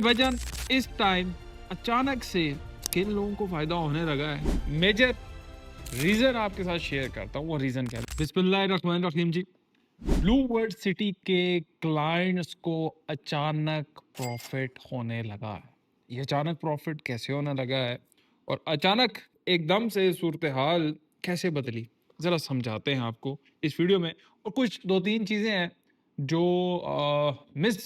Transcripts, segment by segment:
वजन इस टाइम अचानक से किन लोगों को फायदा होने लगा है, मेजर रीजन आपके साथ शेयर करता हूँ। वो रीजन क्या है? बिस्मिल्लाहिर्रहमानिर्रहीम जी। ब्लू वर्ल्ड सिटी के क्लाइंट्स को अचानक प्रॉफिट होने लगा है। ये अचानक प्रॉफिट कैसे होने लगा है और अचानक एकदम से सूरत हाल कैसे बदली, ज़रा समझाते हैं आपको इस वीडियो में। और कुछ दो तीन चीज़ें हैं जो मिस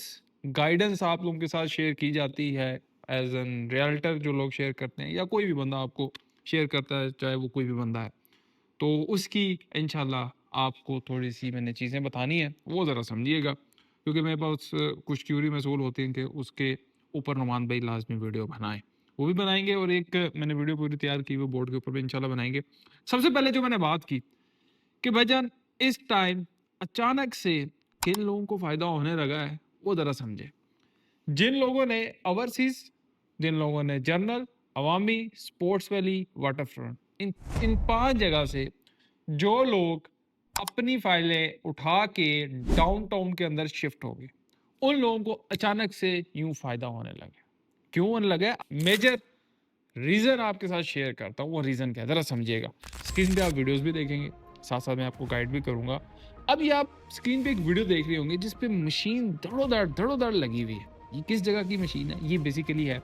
गाइडेंस आप लोगों के साथ शेयर की जाती है एज एन रियल्टर, जो लोग शेयर करते हैं या कोई भी बंदा आपको शेयर करता है, चाहे वो कोई भी बंदा है, तो उसकी इंशाल्लाह आपको थोड़ी सी मैंने चीज़ें बतानी है, वो ज़रा समझिएगा, क्योंकि मेरे पास कुछ क्यूरी मसूल होती हैं कि उसके ऊपर नुमान भाई लाजमी वीडियो बनाएं। वो भी बनाएंगे और एक मैंने वीडियो पूरी तैयार की वो बोर्ड के ऊपर भी इंशाल्लाह बनाएंगे। सबसे पहले जो मैंने बात की कि भाईजान इस टाइम अचानक से किन लोगों को फ़ायदा होने लगा है, वो ज़रा समझे। जिन लोगों ने ओवरसीज, जिन लोगों ने जर्नल, अवामी, स्पोर्ट्स वैली, वाटर फ्रंट, इन इन 5 जगह से जो लोग अपनी फाइलें उठा के डाउनटाउन के अंदर शिफ्ट हो गए, उन लोगों को अचानक से यूं फायदा होने लगे। क्यों होने लगे? मेजर रीजन आपके साथ शेयर करता हूँ। वो रीजन क्या है, जरा समझिएगा। स्क्रीन पे आप वीडियोस भी देखेंगे, साथ साथ मैं आपको गाइड भी करूंगा। अब ये आप स्क्रीन पे एक वीडियो देख रहे होंगे जिसपे मशीन धड़ोधड़ लगी हुई है। ये किस जगह की मशीन है? ये बेसिकली है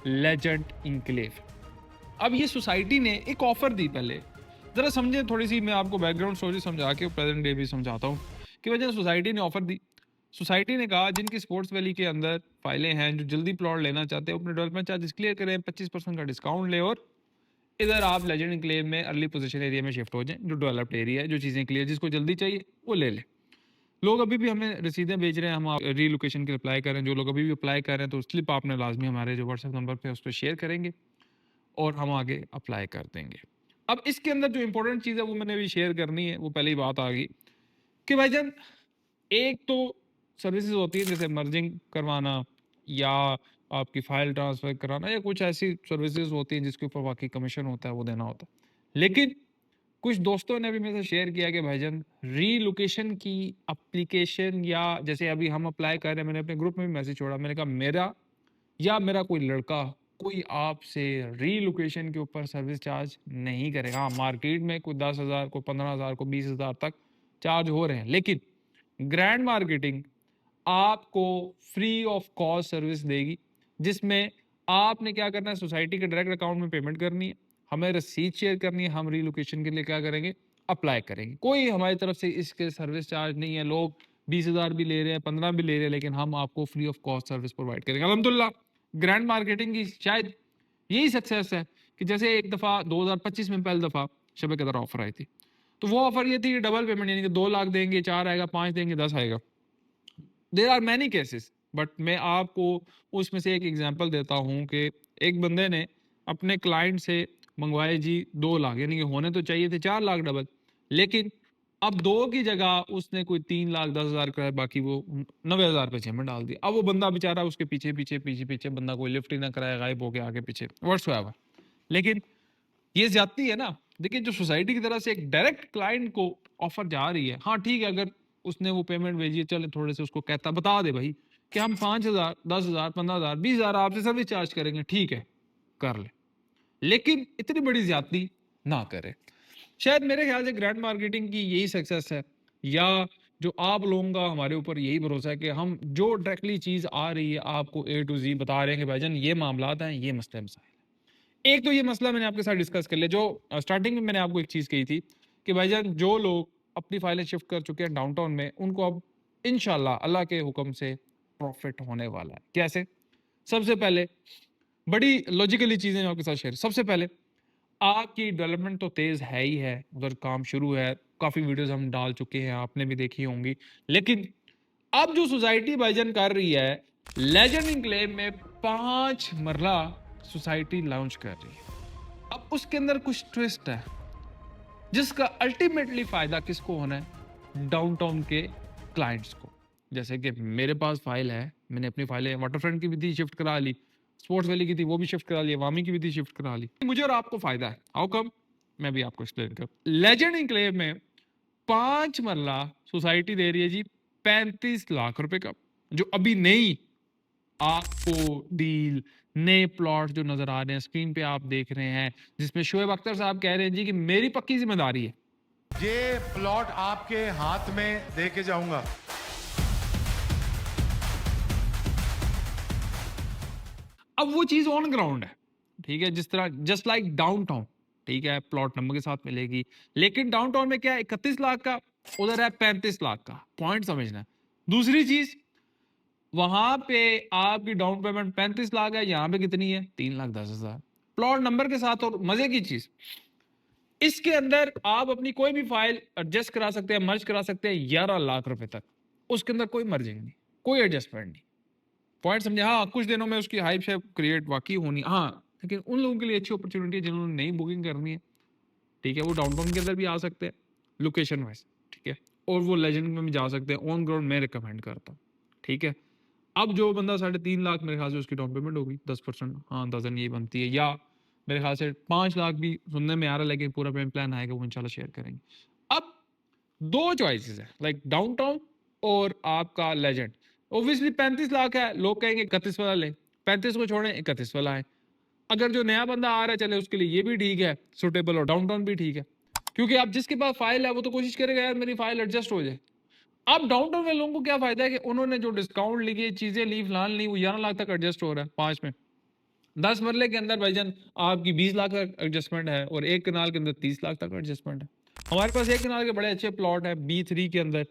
लेजेंड इनक्लेव। अब ये सोसाइटी ने एक ऑफर दी। पहले जरा समझे, थोड़ी सी मैं आपको बैकग्राउंड स्टोरी समझा के प्रेजेंट डे भी समझाता हूँ कि वजह सोसाइटी ने ऑफर दी। सोसाइटी ने कहा जिनकी स्पोर्ट्स वैली के अंदर फाइलें हैं, जो जल्दी प्लॉट लेना चाहते हैं, अपने डेवलपमेंट चार्जेस क्लियर करें, 25% का डिस्काउंट ले और इधर आप लेजेंड इनक्लेव में अर्ली पोजीशन एरिया में शिफ्ट हो जाएं, जो डेवलप्ड एरिया है, जो चीज़ें क्लियर, जिसको जल्दी चाहिए वो ले ले। लोग अभी भी हमें रसीदें भेज रहे हैं, हम रीलोकेशन के अप्लाई कर रहे हैं। जो लोग अभी भी अप्लाई कर रहे हैं तो स्लिप आपने लाजमी हमारे जो व्हाट्सएप नंबर पे उस पर शेयर करेंगे और हम आगे अप्लाई कर देंगे। अब इसके अंदर जो इंपॉर्टेंट चीज़ है वो मैंने भी शेयर करनी है। वो पहले ही बात आ गई कि भाईजान एक तो सर्विसेज होती है जैसे मर्जिंग करवाना या आपकी फाइल ट्रांसफर कराना, या कुछ ऐसी सर्विसेज होती हैं जिसके ऊपर बाकी कमीशन होता है, वो देना होता है। लेकिन कुछ दोस्तों ने भी मेरे से शेयर किया कि भाईजान रीलोकेशन की एप्लीकेशन, या जैसे अभी हम अप्लाई कर रहे हैं, मैंने अपने ग्रुप में भी मैसेज छोड़ा, मैंने कहा मेरा या मेरा कोई लड़का कोई आपसे रीलोकेशन के ऊपर सर्विस चार्ज नहीं करेगा। हाँ, मार्केट में कोई 10,000 को 15,000 को 20,000 तक चार्ज हो रहे हैं, लेकिन ग्रैंड मार्केटिंग आपको फ्री ऑफ कॉस्ट सर्विस देगी, जिसमें आपने क्या करना है, सोसाइटी के डायरेक्ट अकाउंट में पेमेंट करनी है, हमें रसीद शेयर करनी है, हम रीलोकेशन के लिए क्या करेंगे, अप्लाई करेंगे। कोई हमारी तरफ से इसके सर्विस चार्ज नहीं है। लोग 20,000 भी ले रहे हैं, 15 भी ले रहे हैं, लेकिन हम आपको free of cost service provide करेंगे अल्हम्दुलिल्लाह। ग्रैंड मार्केटिंग की शायद यही सक्सेस है कि जैसे एक दफ़ा 2025 में पहली दफ़ा शब कदर ऑफर आई थी, तो वो ऑफर ये थी कि डबल पेमेंट, यानी कि 2 लाख देंगे, 4 आएगा, 5 देंगे, 10 आएगा। There are many cases, but मैं आपको उसमें से एक एग्जांपल देता हूँ कि एक बंदे ने अपने क्लाइंट से मंगवाए जी 2 लाख, यानी कि होने तो चाहिए थे 4 लाख डबल, लेकिन अब 2 की जगह उसने कोई 3,10,000 का है, बाकी वो 90,000 पे में डाल दिया। अब वो बंदा बेचारा उसके पीछे बंदा कोई लिफ्ट ही ना कराया, गायब हो गया आगे पीछे व्हाट्सएवर। लेकिन ये ज्यादती है ना। देखिए, जो सोसाइटी की तरफ से एक डायरेक्ट क्लाइंट को ऑफर जा रही है, हाँ ठीक है, अगर उसने वो पेमेंट भेजी है, चले थोड़े से उसको कहता बता दे भाई कि हम 5,000, 10,000, 15,000, 20,000 आपसे सर्विस चार्ज करेंगे, ठीक है कर ले, लेकिन इतनी बड़ी ज्यादती ना करे। शायद मेरे ख्याल से ग्रैंड मार्केटिंग की यही सक्सेस है, या जो आप लोगों का हमारे ऊपर यही भरोसा है कि हम जो डायरेक्टली चीज आ रही है आपको A to Z बता रहे हैं कि भाईजान ये मामलात हैं, ये मसले मसाइल। एक तो ये मसला मैंने आपके साथ डिस्कस कर लिया, जो स्टार्टिंग में मैंने आपको एक चीज़ कही थी कि भाईजान जो लोग अपनी फाइलें शिफ्ट कर चुके हैं डाउनटाउन में, उनको अब इंशाल्लाह अल्लाह के हुक्म से प्रॉफिट होने वाला है। कैसे? सबसे पहले बड़ी लॉजिकली चीज़ें मैं आपके साथ शेयर। सबसे पहले आपकी डेवलपमेंट तो तेज़ है ही है, उधर काम शुरू है, काफ़ी वीडियोस हम डाल चुके हैं, आपने भी देखी होंगी। लेकिन अब जो सोसाइटी भाईजान कर रही है, लेजेंड इनक्लेव में 5 मरला सोसाइटी लॉन्च कर रही है। अब उसके अंदर कुछ ट्विस्ट है, जिसका अल्टीमेटली फायदा किसको होना है? डाउनटाउन के क्लाइंट्स को। जैसे कि मेरे पास फाइल है, मैंने अपनी फाइलें वाटर फ्रंट की भी थी शिफ्ट करा ली, स्पोर्ट्स वैली की थी वो भी शिफ्ट करा ली, वामी की भी थी शिफ्ट करा ली। मुझे और आपको फायदा है। How come? मैं भी आपको एक्सप्लेन कर। लेजेंड इनक्लेव में 5 मरला सोसाइटी दे रही है जी 35 लाख रुपए का, जो अभी नहीं आपको डील, नए प्लॉट जो नजर आ रहे हैं स्क्रीन पे आप देख रहे हैं, जिसमें शोएब अख्तर साहब कह रहे हैं जी कि मेरी पक्की जिम्मेदारी है, ये प्लॉट आपके हाथ में दे के जाऊंगा। अब वो चीज ऑन ग्राउंड है, ठीक है, जिस तरह जस्ट लाइक डाउनटाउन, ठीक है, प्लॉट नंबर के साथ मिलेगी, लेकिन डाउनटाउन में क्या है 31 लाख का, उधर है 35 लाख का, पॉइंट समझना है। दूसरी चीज, वहां पे आपकी डाउन पेमेंट 35 लाख है, यहां पे कितनी है 3,10,000 प्लॉट नंबर के साथ। और मजे की चीज, इसके अंदर आप अपनी कोई भी फाइल एडजस्ट करा सकते हैं, मर्ज करा सकते हैं 11 लाख रुपए तक, उसके अंदर कोई मर्जिंग नहीं, कोई एडजस्टमेंट नहीं। पॉइंट समझे? हाँ, कुछ दिनों में उसकी हाइप शेप क्रिएट वाकई होनी, हाँ, लेकिन उन लोगों के लिए अच्छी अपॉर्चुनिटी है जिन्होंने नई बुकिंग करनी है, ठीक है, वो डाउनटाउन के अंदर भी आ सकते हैं लोकेशन वाइज, ठीक है, और वो लेजेंड में भी जा सकते हैं, ऑन ग्राउंड मैं रिकमेंड करता हूँ, ठीक है। अब जो बंदा 3.5 लाख मेरे ख्याल से उसकी डाउन पेमेंट होगी 10%, हाँ डजन ये बनती है, या मेरे ख्याल से 5 लाख भी सुनने में आ रहा है, लेकिन पूरा पेमेंट प्लान आएगा वो इंशाल्लाह शेयर करेंगे। अब दो चॉइसेस है, लाइक डाउनटाउन और आपका लेजेंड। ऑब्वियसली 35 लाख है, लोग कहेंगे 31 वाला लें, 35 को छोड़ें 31 वाला है। अगर जो नया बंदा आ रहा है चले उसके लिए ये भी ठीक है सुटेबल, और डाउनटाउन भी ठीक है, क्योंकि आप जिसके पास फाइल है वो तो कोशिश करेगा यार मेरी फाइल एडजस्ट हो जाए। अब डाउनटाउन के लोगों को क्या फायदा है कि उन्होंने जो डिस्काउंट ली, चीजें ली, फिलहाल ली, वो 11 लाख तक एडजस्ट हो रहा है 5 में। 10 मरले के अंदर भाईजान आपकी 20 लाख का एडजस्टमेंट है, और एक कनाल के अंदर 30 लाख तक एडजस्टमेंट है। हमारे पास एक कनाल के बड़े अच्छे प्लॉट है, B3 के अंदर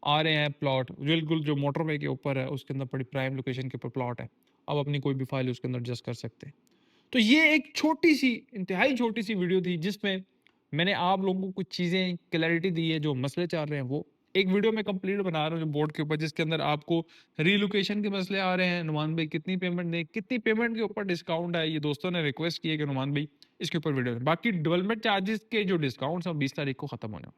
आ रहे हैं प्लॉट, बिल्कुल जो मोटरवे के ऊपर है उसके अंदर बड़ी प्राइम लोकेशन के ऊपर प्लॉट है। अब अपनी कोई भी फाइल उसके अंदर एडजस्ट कर सकते हैं। तो ये एक छोटी सी, इंतहाई छोटी सी वीडियो थी जिसमें मैंने आप लोगों को कुछ चीज़ें क्लैरिटी दी है, जो मसले चल रहे हैं वो एक वीडियो में कंप्लीट बना रहा हूँ जो बोर्ड के ऊपर, जिसके अंदर आपको रीलोकेशन के मसले आ रहे हैं, नुमान भाई कितनी पेमेंट दें, कितनी पेमेंट के ऊपर डिस्काउंट है, ये दोस्तों ने रिक्वेस्ट की है कि नुमान भाई इसके ऊपर वीडियो दें। बाकी डेवलपमेंट चार्जेस के जो डिस्काउंट्स हैं 20 तारीख को खत्म होने वाले,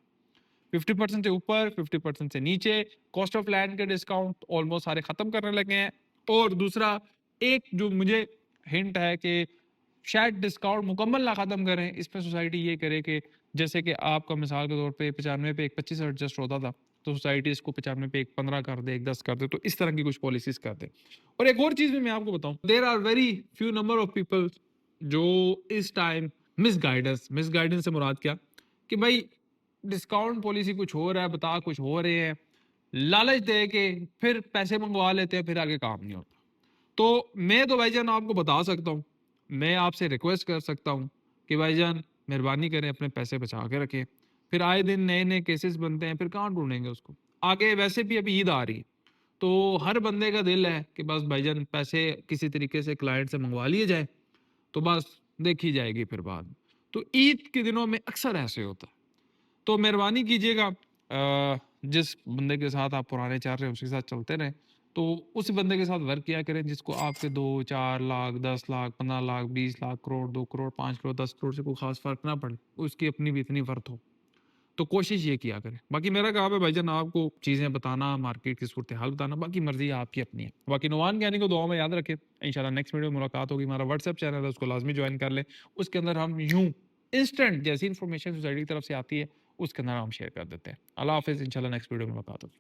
50% से ऊपर, 50% से नीचे, कॉस्ट ऑफ लैंड के डिस्काउंट ऑलमोस्ट सारे खत्म करने लगे हैं। और दूसरा एक जो मुझे हिंट है कि शायद डिस्काउंट मुकम्मल ना खत्म करें, इसमें सोसाइटी ये करे कि जैसे कि आपका मिसाल के तौर पे 95 पे एक 25 एडजस्ट होता था, तो सोसाइटी इसको 95 पे एक 15 कर दे, एक 10 कर दे, तो इस तरह की कुछ पॉलिसीज कर दे। और एक और चीज भी मैं आपको बताऊं, there are very few number of people जो इस टाइम मिस गाइडेंस से मुराद क्या कि भाई डिस्काउंट पॉलिसी कुछ हो रहा है, बता कुछ हो रहे हैं, लालच दे के फिर पैसे मंगवा लेते हैं, फिर आगे काम नहीं होता। तो मैं तो भाईजान आपको बता सकता हूँ, मैं आपसे रिक्वेस्ट कर सकता हूँ कि भाईजान मेहरबानी करें अपने पैसे बचा के रखें। फिर आए दिन नए नए केसेस बनते हैं, फिर कहाँ ढूंढेंगे उसको आगे। वैसे भी अभी ईद आ रही है, तो हर बंदे का दिल है कि बस भाईजान पैसे किसी तरीके से क्लाइंट से मंगवा लिए जाए, तो बस देखी जाएगी फिर बाद में। तो ईद के दिनों में अक्सर ऐसे होता है। तो मेहरबानी कीजिएगा, जिस बंदे के साथ आप पुराने चाह रहे हैं उसके साथ चलते रहें, तो उस बंदे के साथ वर्क किया करें जिसको आपके 2-4 लाख 10 लाख 15 लाख 20 लाख करोड़ 2 करोड़ 5 करोड़ 10 करोड़ से कोई खास फर्क ना पड़े, उसकी अपनी भी इतनी वर्थ हो। तो कोशिश ये किया करें। बाकी मेरा काम है भाईजान आपको चीज़ें बताना, मार्केट की सूरत हाल बताना, बाकी मर्जी आपकी अपनी है। बाकी नुमान ज्ञानी को दुआ में याद रखें, इंशाल्लाह नेक्स्ट वीडियो में मुलाकात होगी। हमारा व्हाट्सएप चैनल है, उसको लाजमी ज्वाइन कर लें। उसके अंदर हम यूं इंस्टेंट जैसी इन्फॉर्मेशन सोसाइटी की तरफ से आती है उसके अंदर हम शेयर कर देते हैं। अल्लाह हाफिज़, इंशाल्लाह नेक्स्ट वीडियो में मुलाकात होगी।